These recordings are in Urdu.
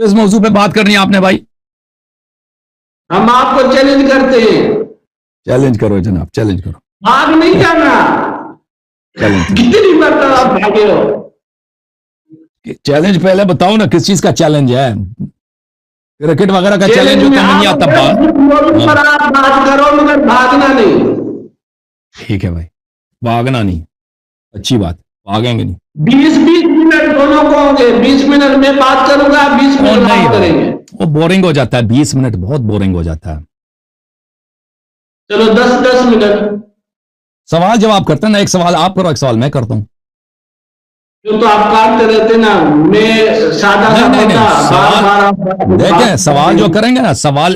کس موضوع پہ بات کرنی ہے آپ نے بھائی؟ ہم آپ کو چیلنج کرتے ہیں. چیلنج کرو جناب، چیلنج کرو. بھاگ نہیں کرنا. کتنی مرتبہ آپ بھاگے ہو؟ چیلنج پہلے بتاؤ نا کس چیز کا چیلنج ہے. کرکٹ وغیرہ کا چیلنج ہوتا ہے، نہیں آتا پر آپ بات کرو مگر بھاگنا نہیں. ٹھیک ہے بھائی، بھاگنا نہیں، اچھی بات، بھاگیں گے نہیں. 20 منٹ دونوں کو ہوں گے. 20 منٹ میں بات کروں گا، 20 منٹ بات کریں گے. وہ بورنگ ہو جاتا ہے، 20 منٹ بہت بورنگ ہو جاتا ہے. چلو 10 منٹ سوال جواب کرتے ہیں نا، ایک سوال آپ کرو، ایک سوال میں کرتا ہوں. کیوں تو آپ کاٹتے رہتے نا. میں سادہ سا بندہ دیکھیں سوال جو کریں گے نا، سوال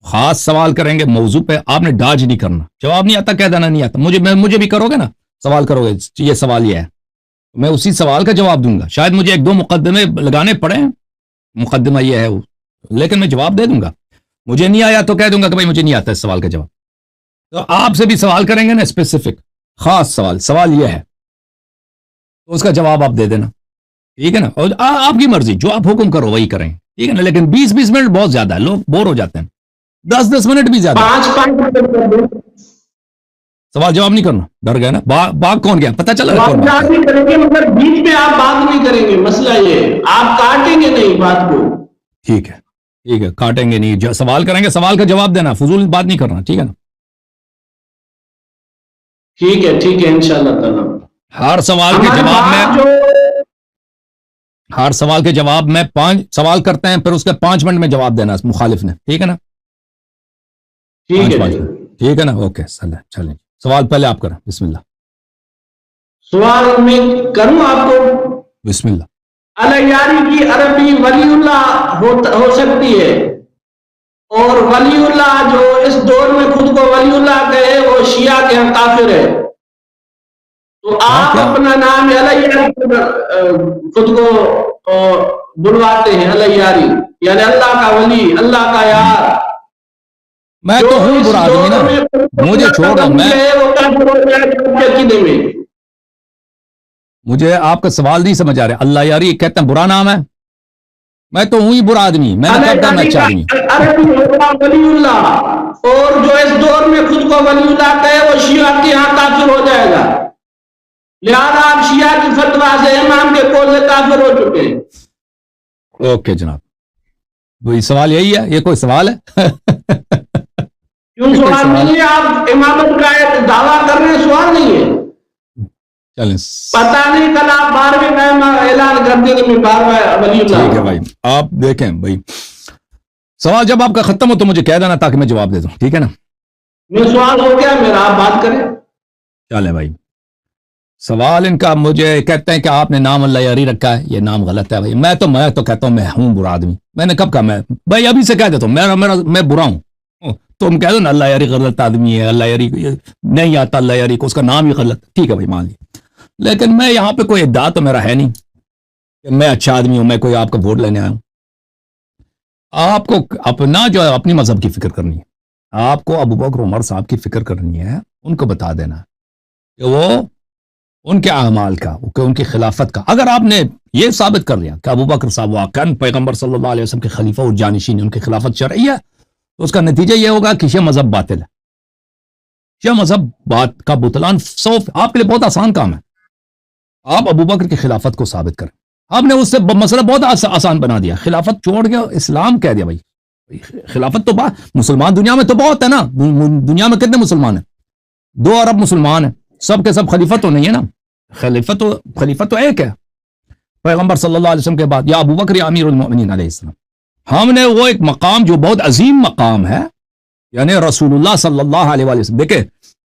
خاص سوال کریں گے موضوع پہ، آپ نے ڈاج نہیں کرنا. جواب نہیں آتا کہہ دینا نہیں آتا. مجھے بھی کرو گے نا، سوال کرو گے یہ سوال یہ ہے، میں اسی سوال کا جواب دوں گا. شاید مجھے 1-2 مقدمے لگانے پڑے، مقدمہ یہ ہے وہ، لیکن میں جواب دے دوں گا. مجھے نہیں آیا تو کہہ دوں گا کہ بھائی مجھے نہیں آتا اس سوال کا جواب. تو آپ سے بھی سوال کریں گے نا اسپیسیفک خاص سوال یہ ہے، تو اس کا جواب آپ دے دینا. ٹھیک ہے نا، اور آپ کی مرضی، جو آپ حکم کرو وہی کریں. ٹھیک ہے نا، لیکن 20 منٹ بہت زیادہ ہے، لوگ بور ہو جاتے ہیں. 10 منٹ بھی زیادہ. 5 منٹ سوال جواب نہیں کرنا، ڈر گئے نا. باغ کون گیا پتہ چلا؟ نہیں کریں گے مگر بیچ میں آپ بات نہیں کریں گے. مسئلہ یہ آپ کاٹیں گے نہیں بات کو. ٹھیک ہے ٹھیک ہے، کاٹیں گے نہیں. سوال کریں گے، سوال کا جواب دینا، فضول بات نہیں کرنا. ٹھیک ہے نا، ٹھیک ہے انشاءاللہ تعالی. ہر سوال کے جواب میں 5 سوال کرتے ہیں، پھر اس کے 5 منٹ میں جواب دینا مخالف نے. ٹھیک ہے نا، ٹھیک ہے نا. اوکے چلیں، سوال پہلے آپ کریں. بسم اللہ. سوال میں کروں آپ کو؟ بسم اللہ. الیاری کی عربی ولی اللہ ہو سکتی ہے، اور ولی اللہ جو اس دور میں خود کو ولی اللہ کہے وہ شیعہ کے ہاں کافر ہے. تو آپ اپنا نام الیاری خود کو بلواتے ہیں، الیاری یعنی اللہ کا ولی، اللہ کا یار. میں تو ہوں برا آدمی نا، مجھے چھوڑ دو. مجھے آپ کا سوال نہیں سمجھ آ رہا. اللہ یاری کہتے ہیں برا نام ہے؟ میں تو ہوں ہی برا آدمی، میں نے کہتا میں اچھا آدمی. ولی اللہ، اور جو اس دور میں خود کو ولی اللہ کہے وہ شیعہ کے ہاں کافر ہو جائے گا. لہذا آپ شیعہ کی فتویٰ سے، امام کے قول سے کافر ہو چکے ہیں. اوکے جناب، وہی سوال یہی ہے؟ یہ کوئی سوال ہے؟ کیوں سوال نہیں ہے؟ آپ امامت کا ایک دعویٰ کر رہے ہیں، سوال نہیں ہے. چلیں، پتہ نہیں کل آپ 12ویں ٹائم اعلان کر دیں کہ میں 12واں ولی اللہ. ٹھیک ہے بھائی، آپ دیکھیں بھائی، سوال جب آپ کا ختم ہو تو مجھے کہہ دینا تاکہ میں جواب دے دوں. ٹھیک ہے نا، میں سوال ہو گیا میرا، آپ بات کریں. چلیں بھائی، سوال ان کا مجھے کہتے ہیں کہ آپ نے نام اللہ یاری رکھا ہے، یہ نام غلط ہے بھائی. میں تو کہتا ہوں میں ہوں برا آدمی. میں نے کب کہا؟ میں بھائی ابھی سے کہہ دیتا ہوں میں برا ہوں. تم کہہ دو نا اللہ یاری غلط آدمی ہے، اللہ یاری نہیں آتا، اللہ یاری کو اس کا نام ہی غلط. ٹھیک ہے بھائی، مان لیے. لیکن میں یہاں پہ کوئی ادعا تو میرا ہے نہیں کہ میں اچھا آدمی ہوں، میں کوئی آپ کا ووٹ لینے آیا ہوں. آپ کو اپنا جو ہے اپنی مذہب کی فکر کرنی ہے. آپ کو ابو بکر عمر صاحب کی فکر کرنی ہے، ان کو بتا دینا کہ وہ ان کے اعمال کا، کہ ان کی خلافت کا، اگر آپ نے یہ ثابت کر لیا کہ ابو بکر صاحب واقعاً پیغمبر صلی اللہ علیہ وسلم کے خلیفہ اور جانشین، ان کی خلافت شرعی ہے، تو اس کا نتیجہ یہ ہوگا کہ شیعہ مذہب باطل ہے. شیعہ مذہب بات کا بطلان آپ کے لیے بہت آسان کام ہے. آپ ابو بکر کی خلافت کو ثابت کریں. آپ نے اس سے مسئلہ بہت آسان بنا دیا، خلافت چھوڑ کے اسلام کہہ دیا. بھائی خلافت تو مسلمان دنیا میں تو بہت ہے نا. دنیا میں کتنے مسلمان ہیں؟ 2 ارب مسلمان ہیں، سب کے سب خلیفہ تو نہیں ہے نا. خلیفہ تو ایک ہے پیغمبر صلی اللہ علیہ وسلم کے بعد، یا ابو بکر یا امیر المؤمنین علیہ السلام. ہم نے وہ ایک مقام جو بہت عظیم مقام ہے، یعنی رسول اللہ صلی اللہ علیہ وسلم. دیکھیں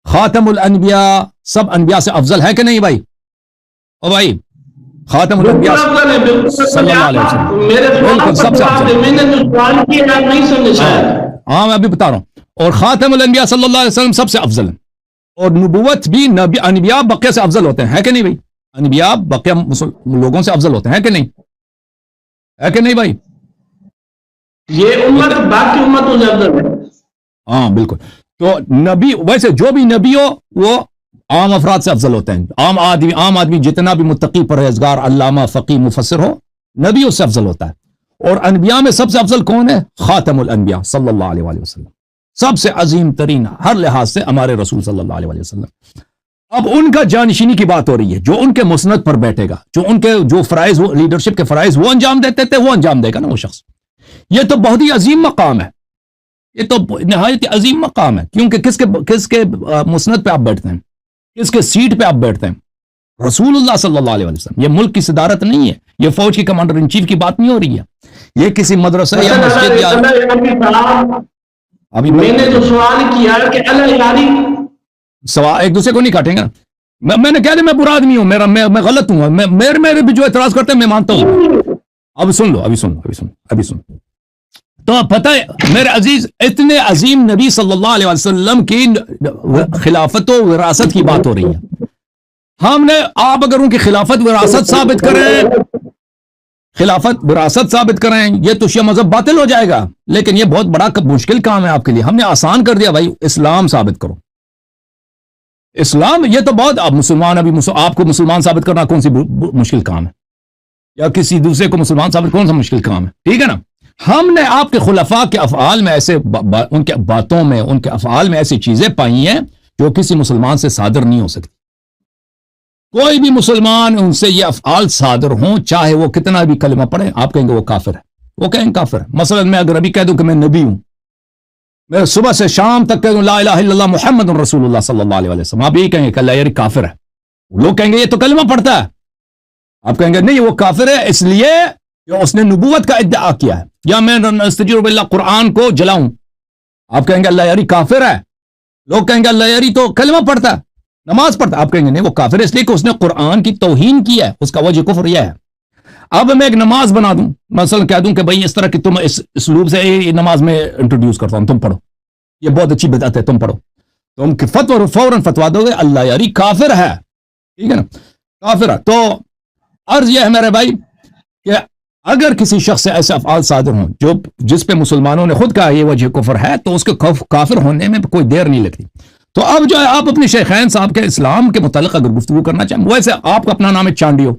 خاتم الانبیاء سب انبیاء سے افضل ہے کہ نہیں بھائی؟ او بھائی خاتم الانبیاء صلی اللہ علیہ وسلم بالکل سب سے افضل. ہاں میں ابھی بتا رہا ہوں. اور خاتم الانبیاء صلی اللہ علیہ وسلم سب سے افضل ہے، اور نبوت بھی انبیاء بقیہ سے افضل ہوتے ہیں، ہے کہ نہیں بھائی؟ انبیاء بقیہ لوگوں سے افضل ہوتے ہیں، ہے کہ نہیں؟ ہے کہ نہیں بھائی؟ یہ امت باقی امتوں سے افضل ہے. ہاں بالکل. تو نبی ویسے جو بھی نبی ہو وہ عام افراد سے افضل ہوتے ہیں. عام آدمی جتنا بھی متقی پرہیزگار علامہ فقیہ مفسر ہو، نبی اس سے افضل ہوتا ہے. اور انبیاء میں سب سے افضل کون ہے؟ خاتم الانبیاء صلی اللہ علیہ وآلہ وسلم، سب سے عظیم ترین ہر لحاظ سے ہمارے رسول صلی اللہ علیہ وآلہ وسلم۔ اب ان کا جانشینی کی بات ہو رہی ہے، جو ان کے مسند پر بیٹھے گا، جو ان کے جو فرائض، وہ لیڈرشپ کے فرائض وہ انجام دیتے تھے، وہ انجام دے گا نا وہ شخص۔ یہ تو بہت ہی عظیم مقام ہے، یہ تو نہایت عظیم مقام ہے، کیونکہ کس کے مسند پہ آپ بیٹھتے ہیں، کس کے سیٹ پہ آپ بیٹھتے ہیں؟ رسول اللہ صلی اللہ علیہ وسلم۔ یہ ملک کی صدارت نہیں ہے، یہ فوج کی کمانڈر ان چیف کی بات نہیں ہو رہی ہے، یہ کسی مدرسہ یا مسجد یا ابھی میں نے جو سوال کیا کہ اللہ یاری سوال ایک دوسرے کو نہیں کاٹیں گا۔ میں نے کہہ دیا میں برا آدمی ہوں، میں غلط ہوں، میرے بھی جو اعتراض کرتے ہیں میں مانتا ہوں۔ اب سن لو، ابھی سن۔ تو پتہ ہے میرے عزیز، اتنے عظیم نبی صلی اللہ علیہ وسلم کی خلافت و وراثت کی بات ہو رہی ہے۔ ہم نے آپ اگر ان کی خلافت وراثت ثابت کریں یہ تو شیعہ مذہب باطل ہو جائے گا، لیکن یہ بہت بڑا مشکل کام ہے آپ کے لیے۔ ہم نے آسان کر دیا، بھائی اسلام ثابت کرو۔ اسلام یہ تو بہت، آپ مسلمان، ابھی آپ کو مسلمان ثابت کرنا کون سی مشکل کام ہے، یا کسی دوسرے کو مسلمان ثابت کون سا مشکل کام ہے، ٹھیک ہے نا۔ ہم نے آپ کے خلفاء کے افعال میں ایسے ان کے باتوں میں، ان کے افعال میں ایسی چیزیں پائی ہیں جو کسی مسلمان سے صادر نہیں ہو سکتی۔ کوئی بھی مسلمان ان سے یہ افعال صادر ہوں، چاہے وہ کتنا بھی کلمہ پڑھیں، آپ کہیں گے وہ کافر ہے، وہ کہیں گے کافر ہے۔ مثلا میں اگر ابھی کہہ دوں کہ میں نبی ہوں، میں صبح سے شام تک کہہ دوں لا الہ الا اللہ محمد رسول اللہ صلی اللہ علیہ وسلم، آپ یہی کہیں گے کہ اللہ یاری کافر ہے۔ لوگ کہیں گے یہ تو کلمہ پڑھتا ہے، آپ کہیں گے نہیں وہ کافر ہے اس لیے کہ اس نے نبوت کا ادعا کیا ہے، یا میں نستجیر باللہ قرآن کو جلاؤں، آپ کہیں گے اللہ یاری کافر ہے۔ لوگ کہیں گے اللہ یاری تو کلمہ پڑھتا ہے، نماز پڑھتا ہے، آپ کہیں گے نہیں وہ کافر ہے اس لیے کہ اس نے قرآن کی توہین کی ہے، اس کا وجہ کفر یہ ہے۔ اب میں ایک نماز بنا دوں، مثلا کہہ دوں کہ بھائی اس طرح کی تم اس اسلوب سے یہ نماز میں انٹروڈیوس کرتا ہوں، تم پڑھو، یہ بہت اچھی بدعت ہے، تم پڑھو، تم فوراً فتوا دو گے اللہ یاری کافر ہے، ٹھیک ہے نا، کافر ہے۔ تو عرض یہ ہے میرے بھائی کہ اگر کسی شخص سے ایسے افعال صادر ہوں جس پہ مسلمانوں نے خود کہا یہ وجہ کفر ہے، تو اس کے کافر ہونے میں کوئی دیر نہیں لگتی۔ تو اب جو ہے آپ اپنے شیخین صاحب کے اسلام کے متعلق اگر گفتگو کرنا چاہیں، ویسے آپ کا اپنا نام ہے چانڈیو،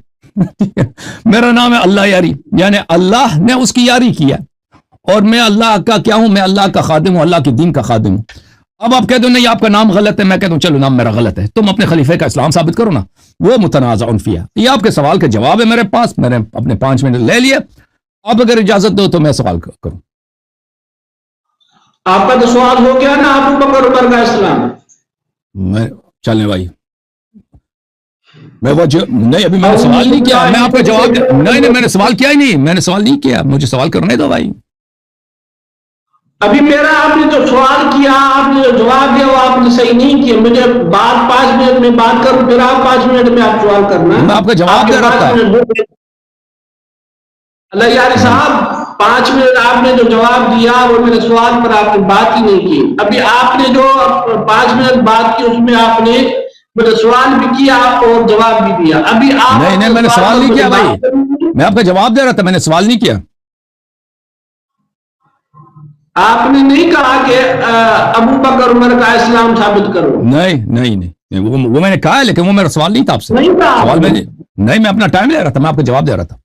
میرا نام ہے اللہ یاری، یعنی اللہ نے اس کی یاری کی ہے، اور میں اللہ کا کیا ہوں، میں اللہ کا خادم ہوں، اللہ کے دین کا خادم ہوں۔ اب آپ کہہ دو نہیں آپ کا نام غلط ہے، میں کہہ دوں چلو نام میرا غلط ہے، تم اپنے خلیفے کا اسلام ثابت کرو نا، وہ متنازع فیہ۔ یہ آپ کے سوال کا جواب ہے میرے پاس، میں نے اپنے 5 منٹ لے لیے، اب اگر اجازت دو تو میں سوال کروں۔ آپ کا تو سوال ہو گیا نا، ابو بکر عمر کا اسلام۔ میں چلنے بھائی میں وہ نہیں، ابھی میں نے سوال نہیں کیا، میں آپ کا جواب نہیں میں نے سوال کیا ہی نہیں، میں نے سوال نہیں کیا، مجھے سوال کرنے دو بھائی۔ ابھی میرا آپ نے جو سوال کیا، آپ نے جو جواب دیا وہ آپ نے صحیح نہیں کیا، مجھے بات 5 منٹ میں بات کروں، پھر آپ 5 منٹ میں آپ سوال کرنا۔ میں آپ کا جواب دے رہا تھا اللہ یاری صاحب، 5 منٹ آپ نے جو جواب دیا وہ میرے سوال پر آپ نے بات ہی نہیں کی۔ ابھی آپ نے جو 5 منٹ بات کی اس میں آپ نے میرے سوال بھی کیا اور جواب بھی دیا۔ ابھی آپ نہیں میں نے سوال نہیں کیا بھائی، میں آپ کا جواب دے رہا تھا، میں نے سوال نہیں کیا۔ آپ نے نہیں کہا کہ ابو بکر عمر کا اسلام ثابت کرو۔ نہیں وہ میں نے کہا ہے، لیکن وہ میرا سوال نہیں تھا آپ سے، سوال میں اپنا ٹائم لے رہا تھا، میں آپ کا جواب دے رہا تھا۔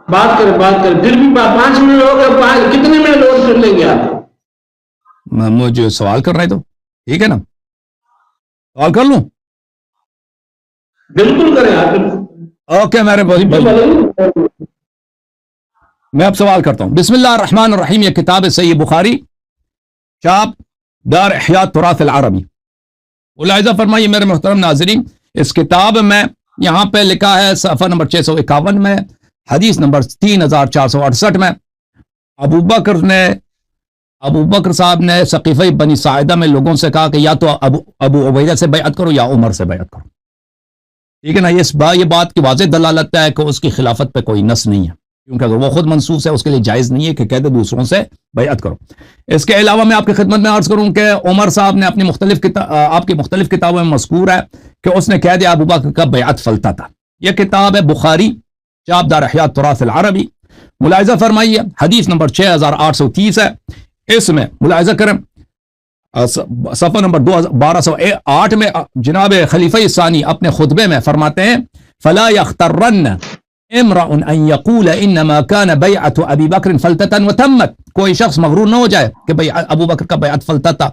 بات کریں پھر بھی 5 منٹ ہو گئے، کتنے منٹ اور کر لیں گے آپ؟ مجھے سوال کر رہے تو ٹھیک ہے نا، سوال کر لوں؟ بالکل کریں آپ، اوکے میرے بھائی، میں اب سوال کرتا ہوں۔ بسم اللہ الرحمن الرحیم، یہ کتاب ہے صحیح بخاری، چاپ دار احیاء تراث العربی۔ ملاحظہ فرمائیے میرے محترم ناظرین، اس کتاب میں یہاں پہ لکھا ہے صفحہ نمبر 651 میں، حدیث نمبر 3468 میں، ابو بکر صاحب نے سقیفہ بنی ساعدہ میں لوگوں سے کہا کہ یا تو ابو عبیدہ سے بیعت کرو یا عمر سے بیعت کرو، ٹھیک ہے نا۔ یہ بات کی واضح دلالت ہے کہ اس کی خلافت پہ کوئی نص نہیں ہے، کیونکہ اگر وہ خود منصوص ہے اس کے لیے جائز نہیں ہے کہ کہہ دے دوسروں سے بیعت کرو۔ اس کے علاوہ میں آپ کی خدمت میں عرض کروں کہ عمر صاحب نے اپنی آپ کی مختلف کتابوں میں مذکور ہے کہ اس نے کہہ دیا ابو بکر کا بیعت فلتا تھا۔ یہ کتاب ہے بخاری، چاپ دار احیاء تراث العربی۔ ملاحظہ فرمائیے حدیث نمبر 6830 ہے، اس میں ملاحظہ کریں صفحہ نمبر 1208 میں جناب خلیفہ ثانی اپنے خطبے میں فرماتے ہیں فلا یخترن امرأ ان یقول انما کان بیعت ابی بکر فلتتا وتمت، کوئی شخص مغرور نہ ہو جائے کہ بھئی ابو بکر کا بیعت فلتا تھا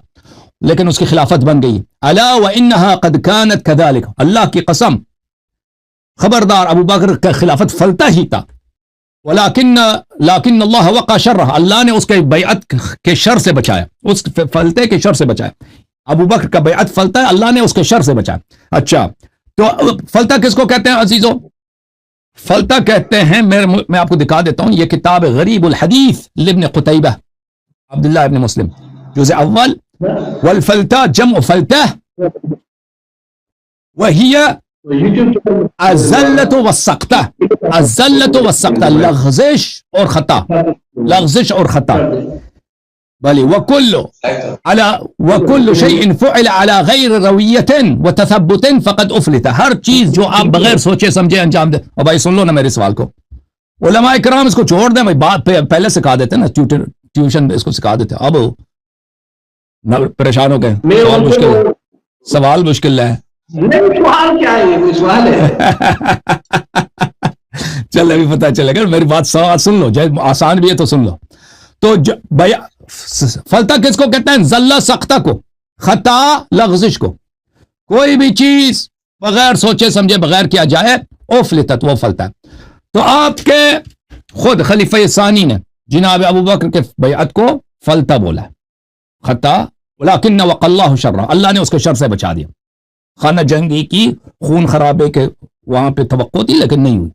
لیکن اس کی خلافت بن گئی. الا وانها قد كانت كذلك، اللہ کی قسم خبردار ابو بکر کا خلافت فلتا ہی تھا. لیکن اللہ وقع شرہ، اللہ نے اس کے بیعت کے شر سے بچایا، اس فلتے کے شر سے بچایا. ابو بکر کا بیعت فلتا ہے، اللہ نے اس کے شر سے بچایا. اچھا تو فلتا کس کو کہتے ہیں عزیزو؟ فلتا کہتے ہیں، میں آپ کو دکھا دیتا ہوں، یہ کتاب غریب الحدیث لابن قتیبہ عبداللہ ابن مسلم جزء اول. والفلتا جمع فلتہ وہی الزلة والسقطہ، الزلة والسقطہ لغزش اور خطا، لغزش اور خطا. بلی وکل شیء فعل على غیر رویت وتثبت فقد افلت، ہر چیز جو آپ بغیر سوچے سمجھے انجام دے. اور بھائی سن لو نا میرے سوال کو، علماء کرام اس کو چھوڑ دیں بھائی، بات پہلے سکھا دیتے نا، ٹیوشن اس کو سکھا دیتے. اب پریشان ہو گئے، سوال مشکل ہے، سوال مشکل ہے. سوال کیا ہے؟ کوئی سوال ہے؟ چل ابھی پتہ چلے گا. میری بات سن لو، جائے آسان بھی ہے تو سن لو. تو فلتا کس کو کہتے ہیں؟ زلہ سختہ کو، خطا لغزش کو. کوئی بھی چیز بغیر سوچے سمجھے بغیر کیا جائے او فلتت، وہ فلتا ہے. تو آپ کے خود خلیفہ ثانی نے جناب ابو بکر کے بیعت کو فلتا بولا ہے، خطا. ولیکن وقى اللہ شرہ، اللہ نے اس کو شر سے بچا دیا. خانہ جنگی کی خون خرابے کے وہاں پہ توقع تھی لیکن نہیں ہوئی.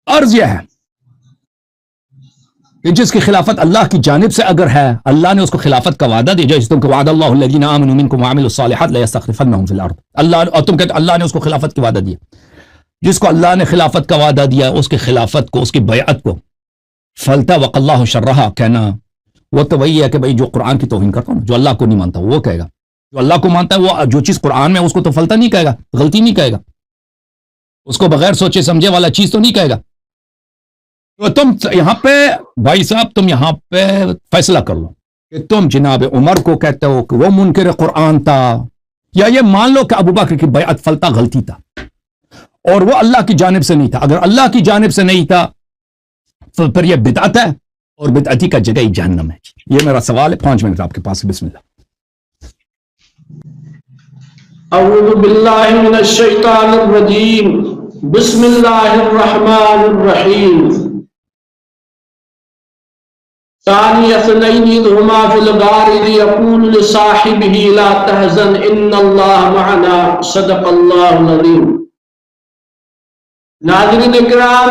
عرض یہ ہے کہ جس کی خلافت اللہ کی جانب سے اگر ہے، اللہ نے اس کو خلافت کا وعدہ دیا، جیسے تم کو وعد اللہ الذین آمنوا منکم وعملوا الصالحات لیستخلفنہم فی الارض. اللہ، اور تم کہتے اللہ نے اس کو خلافت کا وعدہ دیا. جس کو اللہ نے خلافت کا وعدہ دیا، اس کی خلافت کو، اس کی بیعت کو فلتا وقى اللہ شرہ کہنا، وہ تو وہی ہے کہ بھئی جو قرآن کی توہین کرتا ہوں، جو اللہ کو نہیں مانتا وہ کہے گا. جو اللہ کو مانتا ہے وہ جو چیز قرآن میں اس کو تو فلتا نہیں کہے گا، غلطی نہیں کہے گا، اس کو بغیر سوچے سمجھے والا چیز تو نہیں کہے گا. تو تم یہاں پہ بھائی صاحب، تم یہاں پہ فیصلہ کر لو کہ تم جناب عمر کو کہتے ہو کہ وہ منکر قرآن تھا، یا یہ مان لو کہ ابو بکر کی بیعت فلتا غلطی تھا اور وہ اللہ کی جانب سے نہیں تھا. اگر اللہ کی جانب سے نہیں تھا تو پھر یہ بدعت ہے، اور بدعتی کا جگہ ہی جہنم ہے. یہ میرا سوال ہے، 5 منٹ آپ کے پاس. بسم اللہ. اعوذ باللہ من الشیطان الرجیم، بسم اللہ الرحمن الرحیم. ثانی اثنین اذ ہما فی الغار اذ یقول لصاحبہ لا تحزن ان اللہ معنا صدق اللہ العظیم. ناظرین کرام،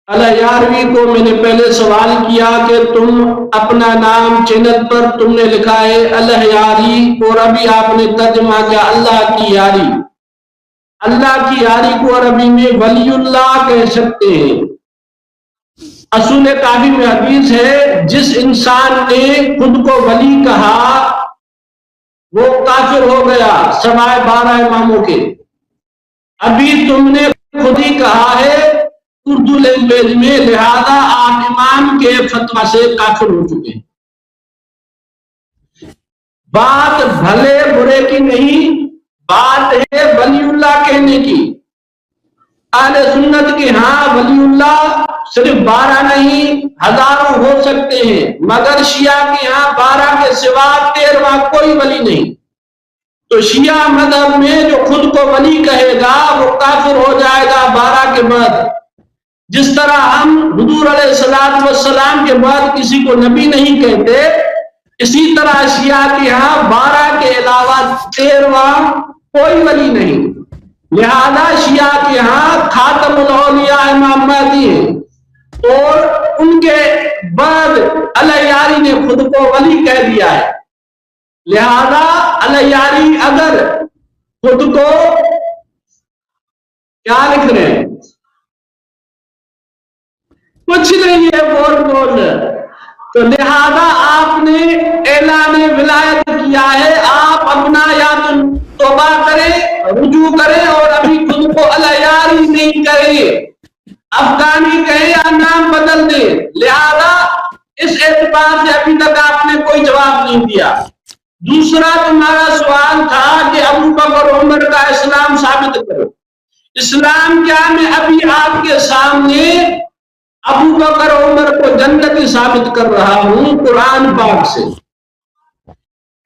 الیاروی کو میں نے پہلے سوال کیا کہ تم اپنا نام چینل پر تم نے لکھا ہے الیاری، اور ابھی آپ نے ترجمہ کیا اللہ کی یاری. اللہ کی یاری کو عربی میں ولی اللہ کہہ سکتے ہیں. اصول کافی میں حدیث ہے، جس انسان نے خود کو ولی کہا وہ کافر ہو گیا سوائے 12 اماموں کے. ابھی تم نے خود ہی کہا ہے اردو لینگویج میں، لہذا آپ امام کے فتویٰ سے کافر ہو چکے ہیں. بات بھلے برے کی نہیں، بات ہے ولی اللہ کہنے کی. اہل سنت کے ہاں ولی اللہ صرف 12 نہیں ہزاروں ہو سکتے ہیں، مگر شیعہ کے ہاں 12 کے سوا 13واں کوئی ولی نہیں. تو شیعہ مذہب میں جو خود کو ولی کہے گا وہ کافر ہو جائے گا 12 کے بعد. جس طرح ہم حضور علیہ السلام کے بعد کسی کو نبی نہیں کہتے، اسی طرح شیعہ کے ہاں 12 کے علاوہ 13واں کوئی ولی نہیں. لہذا شیعہ کے ہاں خاتم الاولیاء امام مہدی ہیں، اور ان کے بعد الیاری نے خود کو ولی کہہ دیا ہے. لہذا الیاری اگر خود کو کیا لکھ رہے ہیں، کچھ نہیں ہے، بول تو لہذا آپ نے اعلان ولایت کیا ہے. آپ اپنا یا تو توبہ کریں، رجوع کریں، اور ابھی خود کو الیاری نہیں کریں، افغانی کہیں یا نام بدل دیں. لہذا اس اعتبار سے ابھی تک آپ نے کوئی جواب نہیں دیا. دوسرا تمہارا سوال تھا کہ ابو بکر اور عمر کا اسلام ثابت کرو. اسلام کیا؟ میں ابھی آپ کے سامنے ابو بکر عمر کو جنتی ثابت کر رہا ہوں قرآن پاک سے.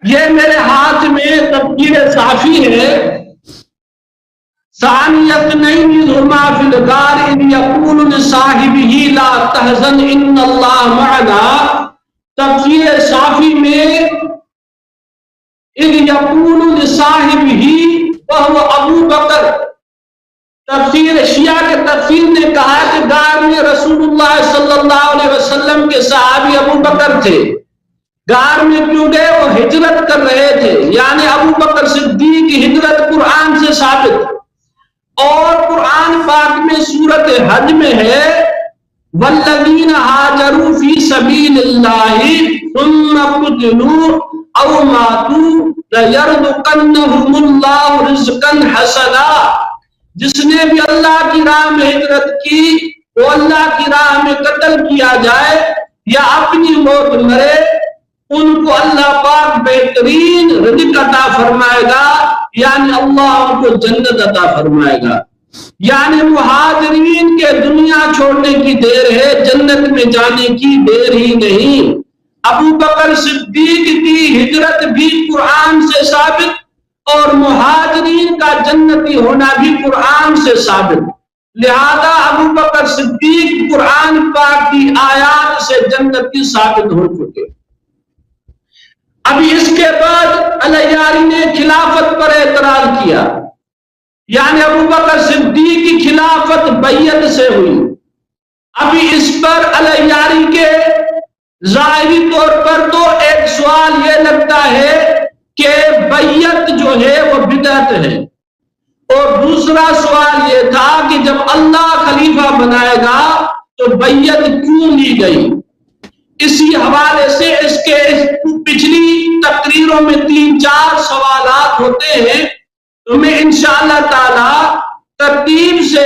یہ میرے ہاتھ میں تفسیر صافی ہے. ثانی اثنین ہما فی الغار اذ یقول لصاحبہ لا تحزن ان اللہ معنا. تفسیر صافی میں اذ یقول لصاحبہ وہو ابو بکر. تفسیر شیعہ کے تفسیر نے کہا کہ غار میں رسول اللہ صلی اللہ علیہ وسلم کے صحابی ابو بکر تھے. غار میں کیوں گئے؟ وہ ہجرت کر رہے تھے. یعنی ابو بکر صدیق کی ہجرت قرآن سے ثابت. اور قرآن پاک میں سورۃ حج میں ہے والذین ہاجروا فی سبیل اللہ ثم قتلوا او ماتوا لیرزقنہم اللہ رزقا حسنا. جس نے بھی اللہ کی راہ میں ہجرت کی وہ اللہ کی راہ میں قتل کیا جائے یا اپنی موت مرے ان کو اللہ پاک بہترین رزق عطا فرمائے گا. یعنی اللہ ان کو جنت عطا فرمائے گا. یعنی مہاجرین کے دنیا چھوڑنے کی دیر ہے، جنت میں جانے کی دیر ہی نہیں. ابو بکر صدیق کی ہجرت بھی قرآن سے ثابت اور مہاجرین کا جنتی ہونا بھی قرآن سے ثابت. لہذا ابو بکر صدیق قرآن پاک کی آیات سے جنتی ثابت ہو چکے. ابھی اس کے بعد علیاری نے خلافت پر اعتراض کیا. یعنی ابو بکر صدیق کی خلافت بیعت سے ہوئی. ابھی اس پر علیاری کے ظاہری طور پر تو ایک سوال یہ لگتا ہے کہ بیعت جو ہے وہ بدعت ہے. اور دوسرا سوال یہ تھا کہ جب اللہ خلیفہ بنائے گا تو بیعت کیوں لی گئی. اسی حوالے سے اس کے پچھلی تقریروں میں 3-4 سوالات ہوتے ہیں تو میں انشاءاللہ تعالی ترتیب سے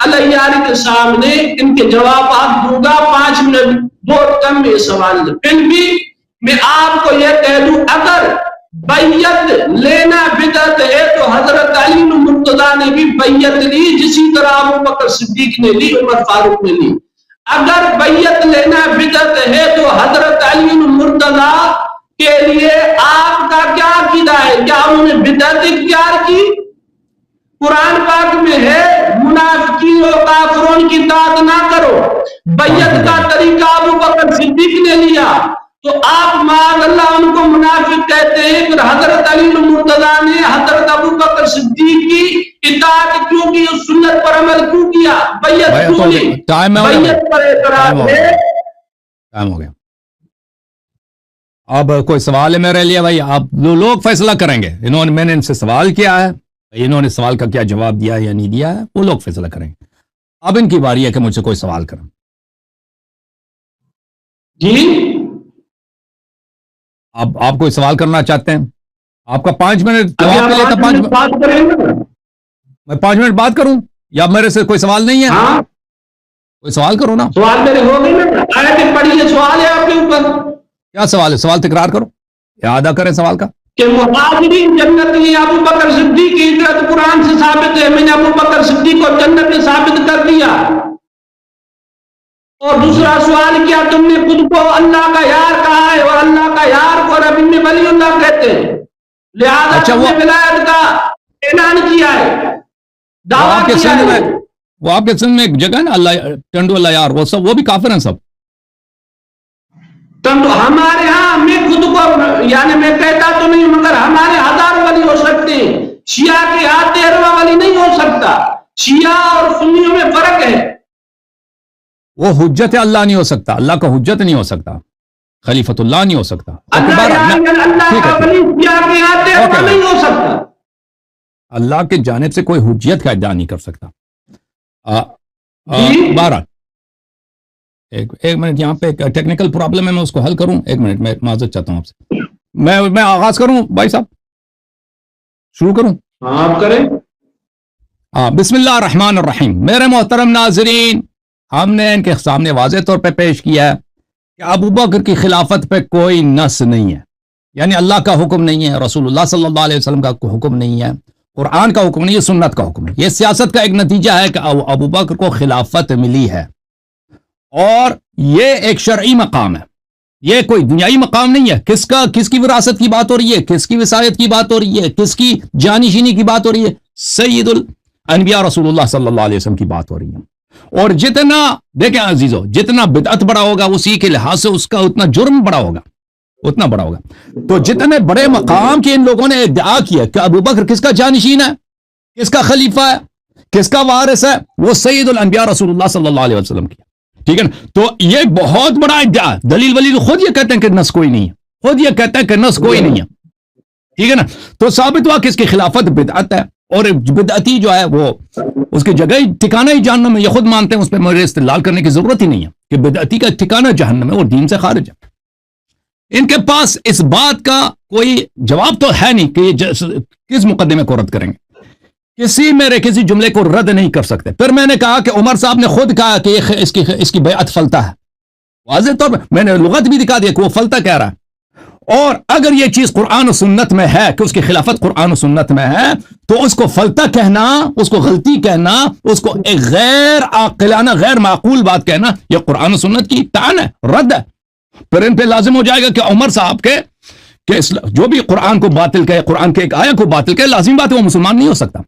علیاری کے سامنے ان کے جوابات دوں گا. 5 منٹ بہت کم یہ سوال. پھر بھی میں آپ کو یہ کہہ دوں اگر بیعت لینا بدعت ہے تو حضرت علی مرتضیٰ نے بھی بیعت لی جسی طرح ابو بکر صدیق نے لی، عمر فاروق نے لی. اگر بیعت لینا بدعت ہے تو حضرت علی مرتضیٰ کے لیے آپ کا کیا عقیدہ ہے؟ کیا انہوں نے بدعت اختیار کی؟ قرآن پاک میں ہے منافقین و کافرون کی اطاعت نہ کرو. بیعت کا طریقہ ابو بکر صدیق نے لیا تو آپ معاذ اللہ ان کو منافق کہتے ہیں. پھر حضرت علی مرتضیٰ نے حضرت ابو بکر صدیق کی اطاعت کیوں کی؟ اس سنت پر عمل کیوں کیا؟ بیعت کیوں لی؟ بیعت پر اعتراض ہے. ٹائم ہو گیا. اب کوئی سوال ہے میرے لیے بھائی؟ آپ لوگ فیصلہ کریں گے. میں نے ان سے سوال کیا ہے، انہوں نے سوال کا کیا جواب دیا یا نہیں دیا ہے وہ لوگ فیصلہ کریں گے. اب ان کی باری ہے کہ مجھ سے کوئی سوال کریں. جی آپ کوئی سوال کرنا چاہتے ہیں؟ آپ کا 5 منٹ جواب کے لیے تھا. 5 منٹ میں 5 منٹ بات کروں یا میرے سے کوئی سوال نہیں ہے؟ کوئی سوال کرو نا. سوال میرے ہو گئی نا، آیت پڑھی ہے، سوال ہے آپ کے اوپر. کیا سوال ہے؟ سوال تکرار کرو یا ادا کریں سوال کا. کہ مہاجرین جنت میں ابو بکر صدیق کی ہجرت قرآن سے ثابت ہے. میں نے ابو بکر صدیق کو جنت میں ثابت کر دیا. اور دوسرا سوال کیا تم نے خود کو اللہ کا یار کہا ہے اور اللہ کا یار کو عربی میں ولی اللہ کہتے ہیں، لہذا تم نے ولایت کا اعلان کیا ہے، دعویٰ کیا ہے. وہ آپ کے سن میں ایک جگہ نا اللہ ٹنڈو اللہ یار، وہ سب وہ بھی کافر ہیں سب. ہمارے ہاں میں خود کو یعنی میں کہتا تو نہیں مگر ہمارے 1000 ولی ہو سکتے ہیں. شیعہ کے ہاں 13واں ولی نہیں ہو سکتا. شیعہ اور سنیوں میں فرق ہے. وہ حجت اللہ نہیں ہو سکتا، اللہ کا حجت نہیں ہو سکتا، خلیفت اللہ نہیں ہو سکتا. اللہ کے جانب سے کوئی حجیت کا ادعا نہیں کر سکتا. بہرحال ایک منٹ یہاں پہ ٹیکنیکل پرابلم ہے، میں اس کو حل کروں. ایک منٹ میں معذرت چاہتا ہوں آپ سے. میں آغاز کروں بھائی صاحب؟ شروع کروں؟ آپ کریں. بسم اللہ الرحمن الرحیم. میرے محترم ناظرین، ہم نے ان کے سامنے واضح طور پہ پیش کیا ہے کہ ابو بکر کی خلافت پہ کوئی نص نہیں ہے، یعنی اللہ کا حکم نہیں ہے، رسول اللہ صلی اللہ علیہ وسلم کا حکم نہیں ہے، قرآن کا حکم نہیں، یہ سنت کا حکم ہے. یہ سیاست کا ایک نتیجہ ہے کہ ابو بکر کو خلافت ملی ہے، اور یہ ایک شرعی مقام ہے، یہ کوئی دنیائی مقام نہیں ہے. کس کی وراثت کی بات ہو رہی ہے، کس کی وصایت کی بات ہو رہی ہے، کس کی جانشینی کی بات ہو رہی ہے؟ سید الانبیاء رسول اللہ صلی اللہ علیہ وسلم کی بات ہو رہی ہے. اور جتنا دیکھیں عزیزو، جتنا بدعت بڑا ہوگا اسی کے لحاظ سے اس کا اتنا جرم بڑا ہوگا، اتنا بڑا ہوگا. تو جتنے بڑے مقام کے ان لوگوں نے ادعا کیا کہ ابو بکر کس کا جانشین ہے، کس کا خلیفہ ہے، کس کا وارث ہے، وہ سید الانبیاء رسول اللہ صلی اللہ علیہ وسلم کی. ٹھیک ہے نا؟ تو یہ بہت بڑا ادعا ہے. دلیل ولیل خود یہ کہتے ہیں کہ نص کوئی نہیں ہے، خود یہ کہتے ہیں کہ نص کوئی نہیں ہے. ٹھیک ہے نا؟ تو ثابت ہوا کہ اس کی خلافت بدعت ہے، اور بدعتی جو ہے وہ اس کی جگہ ہی ٹھکانہ ہی جہنم ہے. یہ خود مانتے ہیں، اس پہ مجھے استدلال کرنے کی ضرورت ہی نہیں ہے کہ بدعتی کا ٹھکانہ جہنم ہے اور دین سے خارج ہے. ان کے پاس اس بات کا کوئی جواب تو ہے نہیں کہ یہ کس مقدمے کو رد کریں گے. میرے کسی جملے کو رد نہیں کر سکتے. پھر میں نے کہا کہ عمر صاحب نے خود کہا کہ اس کی بیعت فلتا ہے. واضح طور پر میں نے لغت بھی دکھا دیا کہ وہ فلتا کہہ رہا ہے. اور اگر یہ چیز قرآن و سنت میں ہے کہ اس کی خلافت قرآن و سنت میں ہے، تو اس کو فلتا کہنا، اس کو غلطی کہنا، اس کو ایک غیر عاقلانہ غیر معقول بات کہنا، یہ قرآن و سنت کی طعن ہے، رد ہے. پھر ان پہ لازم ہو جائے گا کہ عمر صاحب کے کہ جو بھی قرآن کو باطل کہے، قرآن کے ایک آیت کو باطل کہے، لازم بات ہے وہ مسلمان نہیں ہو سکتا.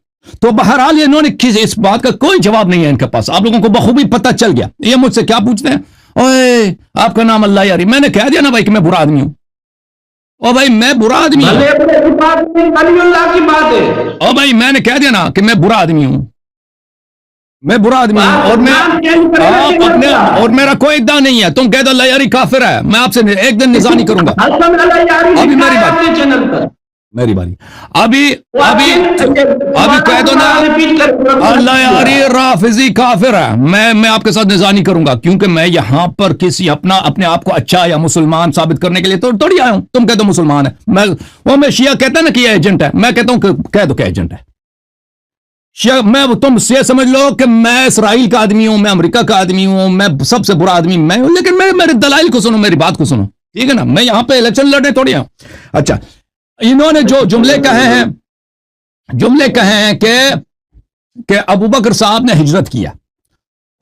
تو بہرحال انہوں نے اس بات کا کوئی جواب نہیں ہے ان کے پاس. آپ لوگوں کو بخوبی پتہ چل گیا. یہ مجھ سے کیا پوچھتے ہیں، اوے آپ کا نام اللہ یاری. میں نے کہہ دیا نا بھائی کہ میں برا آدمی ہوں. او بھائی میں برا آدمی ہوں. او بھائی میں نے کہہ دیا نا کہ میں برا آدمی ہوں، میں برا آدمی ہوں. اور میرا کوئی ادعا نہیں ہے. تم کہہ دو اللہ یاری کافر ہے، میں آپ سے ایک دن نظر نہیں کروں گا. ابھی میری بات، میری باری. ابھی کہہ دو نا اللہ یاری رافضی کافر ہے، میں آپ کے ساتھ نظر نہیں کروں گا، کیونکہ میں یہاں پر کسی اپنے آپ کو اچھا یا مسلمان ثابت کرنے کے لیے تھوڑی آیا ہوں. تم کہہ دو مسلمان ہے، میں شیعہ کہتا ہے نا کہ یہ ایجنٹ ہے، میں کہتا ہوں کہ کہہ دو کہ ایجنٹ ہے. تم یہ سمجھ لو کہ میں اسرائیل کا آدمی ہوں، میں امریکہ کا آدمی ہوں، میں سب سے برا آدمی میں ہوں. لیکن میرے دلائل کو سنو، میری بات کو سنو. ٹھیک ہے نا؟ میں یہاں پہ الیکشن لڑنے تھوڑی آؤں. اچھا، انہوں نے جو جملے کہے ہیں کہ ابو بکر صاحب نے ہجرت کیا،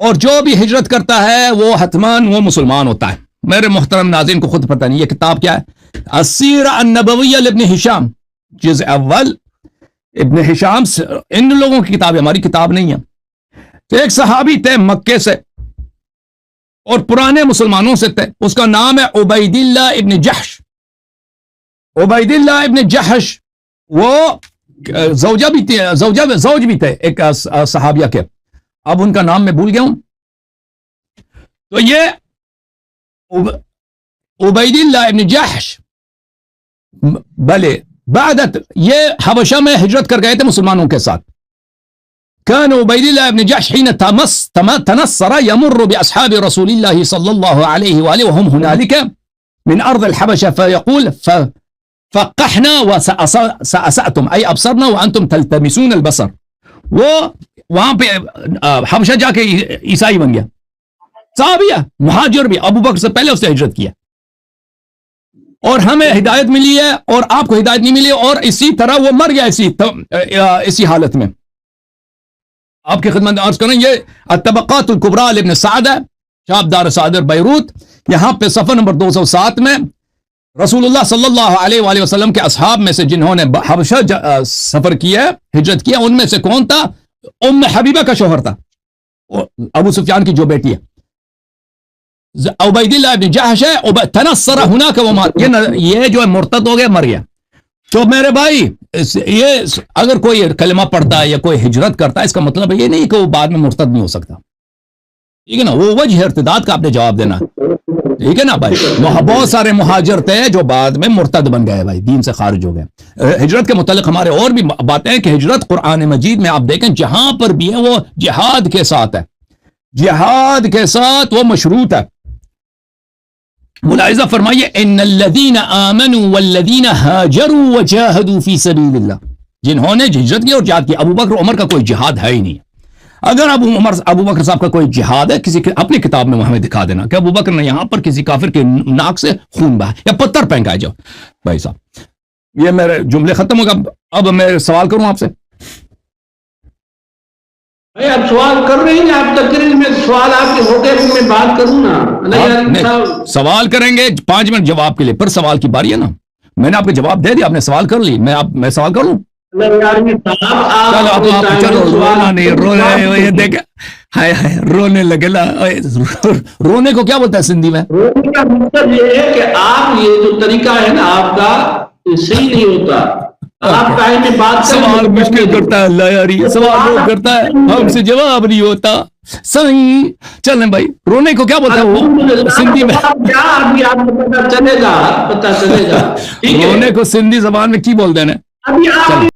اور جو بھی ہجرت کرتا ہے وہ حتمان وہ مسلمان ہوتا ہے. میرے محترم ناظرین کو خود پتہ نہیں یہ کتاب کیا ہے. السیرہ النبویہ لابن ہشام، جزء اول، ابن ہشام. ان لوگوں کی کتاب ہے، ہماری کتاب نہیں ہے. تو ایک صحابی تھے مکے سے اور پرانے مسلمانوں سے تھے، اس کا نام ہے عبید اللہ ابن جحش. عبید اللہ ابن جحش وہ زوج بھی تھے ایک صحابیہ کے، اب ان کا نام میں بھول گیا ہوں. تو یہ عبید اللہ ابن جحش بلے بعدت یہ حبشہ میں ہجرت کر گئے تھے مسلمانوں کے ساتھ. كان عبید اللہ ابن جحش حين تنصر يمر بأصحاب رسول الله صلى الله عليه وآله وهم هنالك من أرض الحبشة فيقول فقحنا وسأسأتم أي أبصرنا وأنتم تلتمسون البصر. وہ وہاں پہ حبشہ جا کے عیسائی بن گیا، صحابیہ مہاجر بھی، ابو بکر سے پہلے اس نے ہجرت کیا. اور ہمیں ہدایت ملی ہے اور آپ کو ہدایت نہیں ملی، اور اسی طرح وہ مر گیا اسی حالت میں. آپ کی خدمت عرض کریں، یہ الطبقات الکبریٰ لابن سعد ہے، چاپ دار صادر بیروت. یہاں پہ صفحہ نمبر 207 میں رسول اللہ صلی اللہ علیہ وآلہ وسلم کے اصحاب میں سے جنہوں نے حبشہ سفر کیا، ہجرت کیا، ان میں سے کون تھا؟ ام حبیبہ کا شوہر تھا، ابو سفیان کی جو بیٹی ہے. عبید اللہ ابن جحش ہے، تنصر هناك ومات، یہ جو ہے مرتد ہو گیا، مر گیا. تو میرے بھائی یہ اگر کوئی کلمہ پڑھتا ہے یا کوئی ہجرت کرتا ہے، اس کا مطلب یہ نہیں کہ وہ بعد میں مرتد نہیں ہو سکتا. ٹھیک ہے نا؟ وہ وجہ ارتداد کا آپ نے جواب دینا. ٹھیک ہے نا بھائی؟ بہت سارے مہاجر تھے جو بعد میں مرتد بن گئے، بھائی دین سے خارج ہو گئے. ہجرت کے متعلق ہمارے اور بھی باتیں ہیں کہ ہجرت قرآن مجید میں آپ دیکھیں جہاں پر بھی ہے وہ جہاد کے ساتھ ہے، جہاد کے ساتھ وہ مشروط ہے. ملاحظہ فرمائیے، ان الذین آمنوا والذین ہاجروا وجاہدوا فی سبیل اللہ، جنہوں نے ہجرت کی اور جہاد کی. ابو بکر عمر کا کوئی جہاد ہے ہی نہیں. اگر ابو بکر صاحب کا کوئی جہاد ہے، کسی اپنی کتاب میں ہمیں دکھا دینا کہ ابو بکر نے یہاں پر کسی کافر کے ناک سے خون بہا یا پتھر پھینکا. جاؤ بھائی صاحب، یہ میرے جملے ختم ہو گئے. اب میں سوال کروں آپ سے، بھائی آپ سوال کر رہے ہیں آپ تقریر میں سوال آپ کے ہوتے ہیں میں بات کروں نا نہیں، سوال کریں گے 5 منٹ جواب کے لیے، پھر سوال کی باری ہے نا. میں نے آپ کو جواب دے دیا، آپ نے سوال کر لی، میں سوال کر لوں. چلو آپ چلو رونا نہیں، رونے دیکھ ہائے ہائے رونے لگے نا. رونے کو کیا بولتا ہے سندھی میں؟ رونے کا مطلب یہ ہے کہ آپ یہ جو طریقہ ہے نا آپ کا صحیح نہیں ہوتا. آپ ٹائم میں بات سوال مشکل کرتا ہے اللہ یاری، سوال وہ کرتا ہے ہم سے جواب نہیں ہوتا. صحیح چلیں بھائی، رونے کو کیا بولتا ہے وہ سندھی میں؟ پتا چلے گا رونے کو سندھی زبان میں کی بولتے ہیں؟ ابھی آپ